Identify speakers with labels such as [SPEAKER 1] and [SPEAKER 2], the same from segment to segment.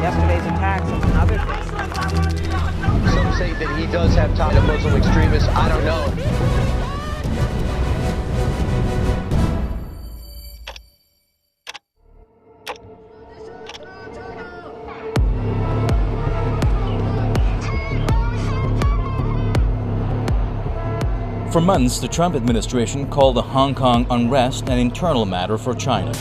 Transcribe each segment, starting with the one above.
[SPEAKER 1] yesterday's attacks is another thing.
[SPEAKER 2] Some say that he does have ties to Muslim extremists. I don't know.
[SPEAKER 3] For months, the Trump administration called the Hong Kong unrest an internal matter for China.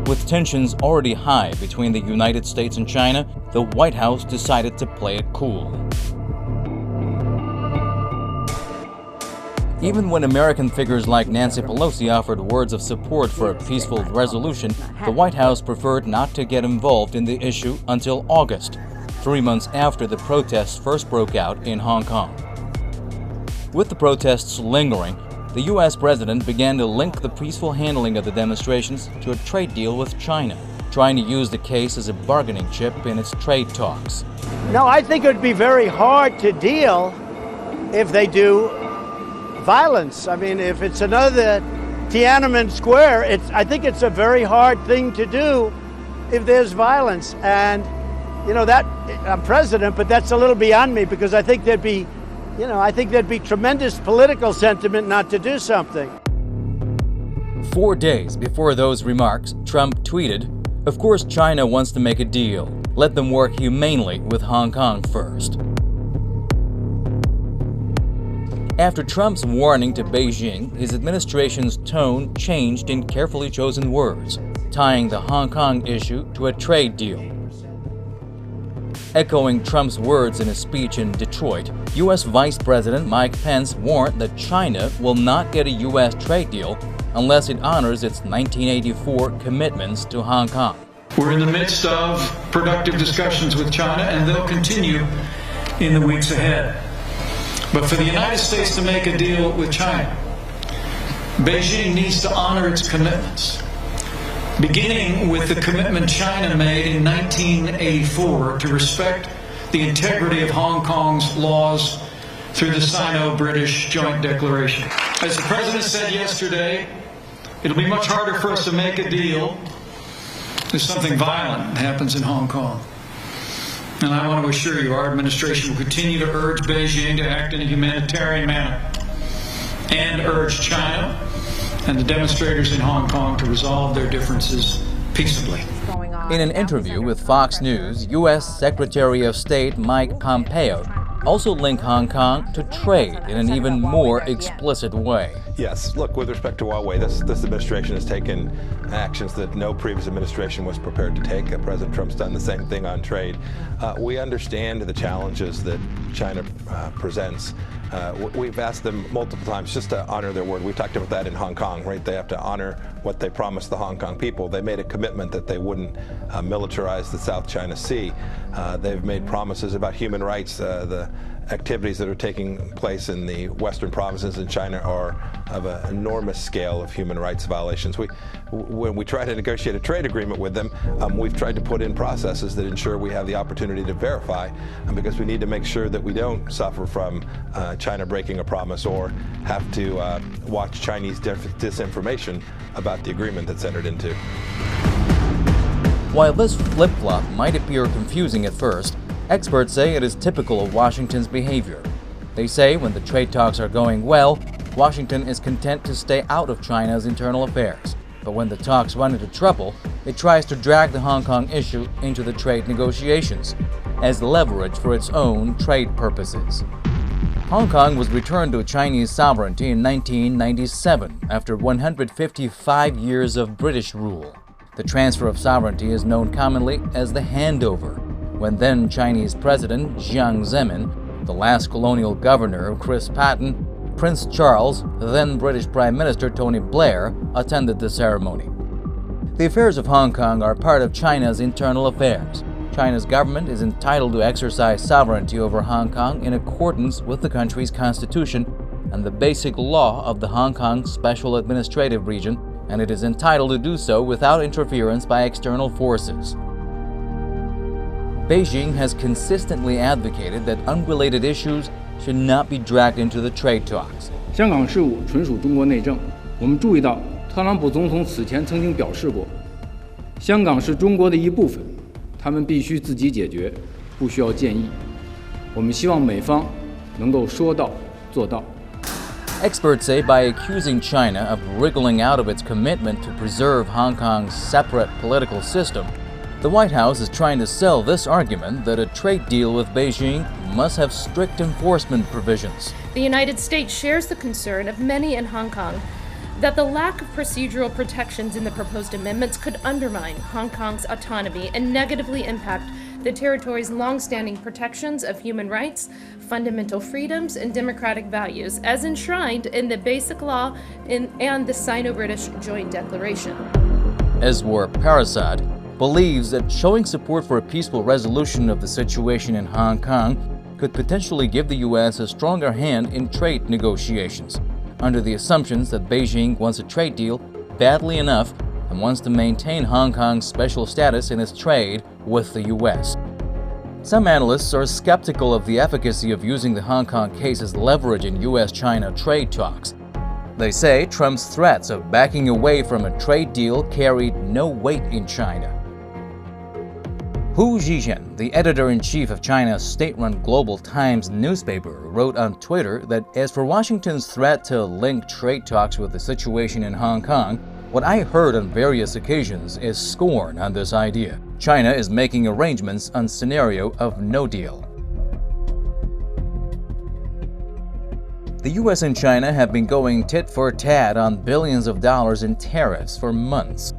[SPEAKER 3] With tensions already high between the United States and China, the White House decided to play it cool. Even when American figures like Nancy Pelosi offered words of support for a peaceful resolution, the White House preferred not to get involved in the issue until August, 3 months after the protests first broke out in Hong Kong. With the protests lingering, the U.S. president began to link the peaceful handling of the demonstrations to a trade deal with China, trying to use the case as a bargaining chip in its trade talks.
[SPEAKER 4] No, I think it would be very hard to deal if they do violence. I mean, if it's another Tiananmen Square, I think it's a very hard thing to do if there's violence. And, you know, that I'm president, but that's a little beyond me because I think there'd be tremendous political sentiment not to do something.
[SPEAKER 3] 4 days before those remarks, Trump tweeted, "Of course China wants to make a deal. Let them work humanely with Hong Kong first." After Trump's warning to Beijing, his administration's tone changed in carefully chosen words, tying the Hong Kong issue to a trade deal. Echoing Trump's words in a speech in Detroit, U.S. Vice President Mike Pence warned that China will not get a U.S. trade deal unless it honors its 1984 commitments to Hong Kong.
[SPEAKER 5] We're in the midst of productive discussions with China, and they'll continue in the weeks ahead. But for the United States to make a deal with China, Beijing needs to honor its commitments, beginning with the commitment China made in 1984 to respect the integrity of Hong Kong's laws through the Sino-British Joint Declaration. As the President said yesterday, it'll be much harder for us to make a deal if something violent happens in Hong Kong. And I want to assure you, our administration will continue to urge Beijing to act in a humanitarian manner and urge China and the demonstrators in Hong Kong to resolve their differences peaceably.
[SPEAKER 3] In an interview with Fox News, U.S. Secretary of State Mike Pompeo also linked Hong Kong to trade in an even more explicit way.
[SPEAKER 6] Yes, look, with respect to Huawei, this administration has taken actions that no previous administration was prepared to take. President Trump's done the same thing on trade. We understand the challenges that China presents. We've asked them multiple times just to honor their word. We talked about that in Hong Kong, right? They have to honor what they promised the Hong Kong people. They made a commitment that they wouldn't militarize the South China Sea. They've made promises about human rights. The activities that are taking place in the western provinces in China are of an enormous scale of human rights violations. When we try to negotiate a trade agreement with them, we've tried to put in processes that ensure we have the opportunity to verify, because we need to make sure that we don't suffer from China breaking a promise or have to watch Chinese disinformation about the agreement that's entered into.
[SPEAKER 3] While this flip-flop might appear confusing at first, experts say it is typical of Washington's behavior. They say when the trade talks are going well, Washington is content to stay out of China's internal affairs. But when the talks run into trouble, it tries to drag the Hong Kong issue into the trade negotiations as leverage for its own trade purposes. Hong Kong was returned to Chinese sovereignty in 1997 after 155 years of British rule. The transfer of sovereignty is known commonly as the handover, when then Chinese President Jiang Zemin, the last colonial governor Chris Patten, Prince Charles, then British Prime Minister Tony Blair attended the ceremony. The affairs of Hong Kong are part of China's internal affairs. China's government is entitled to exercise sovereignty over Hong Kong in accordance with the country's constitution and the basic law of the Hong Kong Special Administrative Region, and it is entitled to do so without interference by external forces. Beijing has consistently advocated that unrelated issues should not be dragged into the trade talks.
[SPEAKER 7] 香港事务纯属中国内政。我们注意到，特朗普总统此前曾经表示过，香港是中国的一部分，他们必须自己解决，不需要建议。我们希望美方能够说到做到。
[SPEAKER 3] Experts say by accusing China of wriggling out of its commitment to preserve Hong Kong's separate political system, the White House is trying to sell this argument that a trade deal with Beijing must have strict enforcement provisions.
[SPEAKER 8] The United States shares the concern of many in Hong Kong that the lack of procedural protections in the proposed amendments could undermine Hong Kong's autonomy and negatively impact the territory's long-standing protections of human rights, fundamental freedoms, and democratic values, as enshrined in the Basic Law and the Sino-British Joint Declaration.
[SPEAKER 3] Eswar Parasad believes that showing support for a peaceful resolution of the situation in Hong Kong could potentially give the U.S. a stronger hand in trade negotiations, under the assumptions that Beijing wants a trade deal badly enough and wants to maintain Hong Kong's special status in its trade with the U.S. Some analysts are skeptical of the efficacy of using the Hong Kong case as leverage in U.S.-China trade talks. They say Trump's threats of backing away from a trade deal carried no weight in China. Hu Zhiqian, the editor-in-chief of China's state-run Global Times newspaper, wrote on Twitter that as for Washington's threat to link trade talks with the situation in Hong Kong, what I heard on various occasions is scorn on this idea. China is making arrangements on scenario of no deal. The US and China have been going tit for tat on billions of dollars in tariffs for months.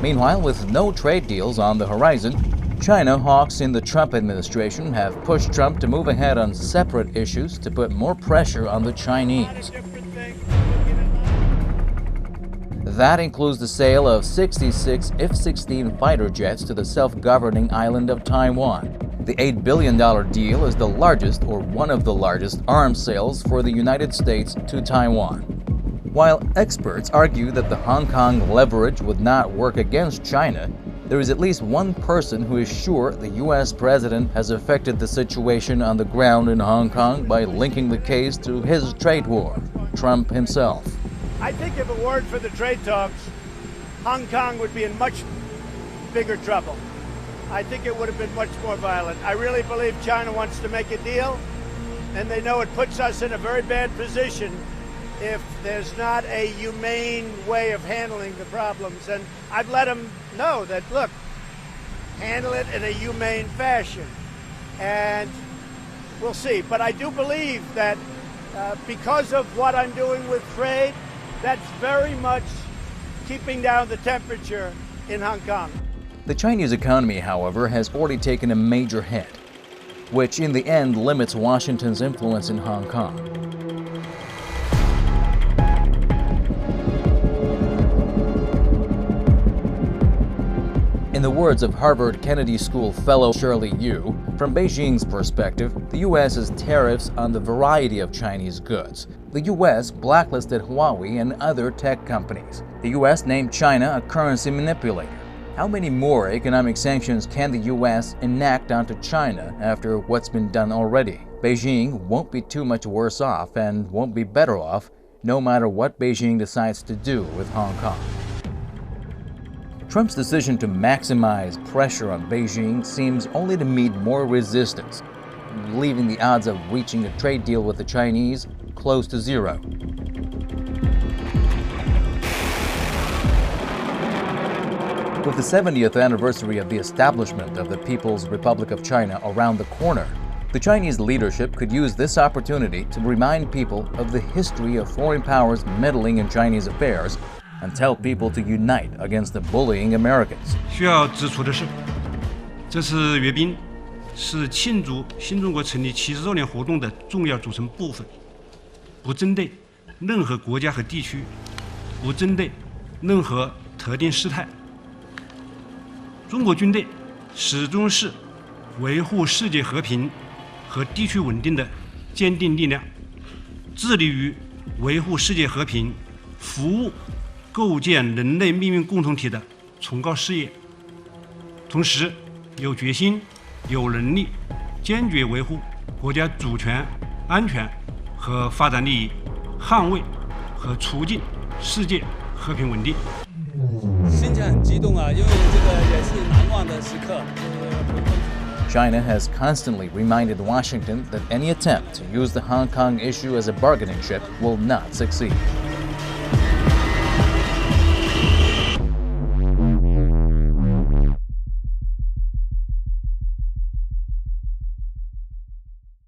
[SPEAKER 3] Meanwhile, with no trade deals on the horizon, China hawks in the Trump administration have pushed Trump to move ahead on separate issues to put more pressure on the Chinese. That includes the sale of 66 F-16 fighter jets to the self-governing island of Taiwan. The $8 billion deal is the largest or one of the largest arms sales for the United States to Taiwan. While experts argue that the Hong Kong leverage would not work against China, there is at least one person who is sure the U.S. president has affected the situation on the ground in Hong Kong by linking the case to his trade war, Trump himself.
[SPEAKER 4] I think if it weren't for the trade talks, Hong Kong would be in much bigger trouble. I think it would have been much more violent. I really believe China wants to make a deal, and they know it puts us in a very bad position if there's not a humane way of handling the problems. And I've let them know that, look, handle it in a humane fashion. And we'll see. But I do believe that because of what I'm doing with trade, that's very much keeping down the temperature in Hong Kong.
[SPEAKER 3] The Chinese economy, however, has already taken a major hit, which in the end limits Washington's influence in Hong Kong. In the words of Harvard Kennedy School fellow Shirley Yu, from Beijing's perspective, the U.S. has tariffs on the variety of Chinese goods. The U.S. blacklisted Huawei and other tech companies. The U.S. named China a currency manipulator. How many more economic sanctions can the U.S. enact onto China after what's been done already? Beijing won't be too much worse off and won't be better off, no matter what Beijing decides to do with Hong Kong. Trump's decision to maximize pressure on Beijing seems only to meet more resistance, leaving the odds of reaching a trade deal with the Chinese close to zero. With the 70th anniversary of the establishment of the People's Republic of China around the corner, the Chinese leadership could use this opportunity to remind people of the history of foreign powers meddling in Chinese affairs and tell people to unite against the bullying Americans.
[SPEAKER 9] 需要指出的是，这次阅兵是庆祝新中国成立70周年活动的重要组成部分，不针对任何国家和地区，不针对任何特定事态。中国军队始终是维护世界和平和地区稳定的坚定力量，致力于维护世界和平，服务构建人类命运共同体的崇高事业，同时有决心、有能力，坚决维护国家主权、安全和发展利益。捍卫和促进世界和平稳定。
[SPEAKER 10] 心情很激动啊，因为这个也是难忘的时刻。
[SPEAKER 3] China has constantly reminded Washington that any attempt to use the Hong Kong issue as a bargaining chip will not succeed.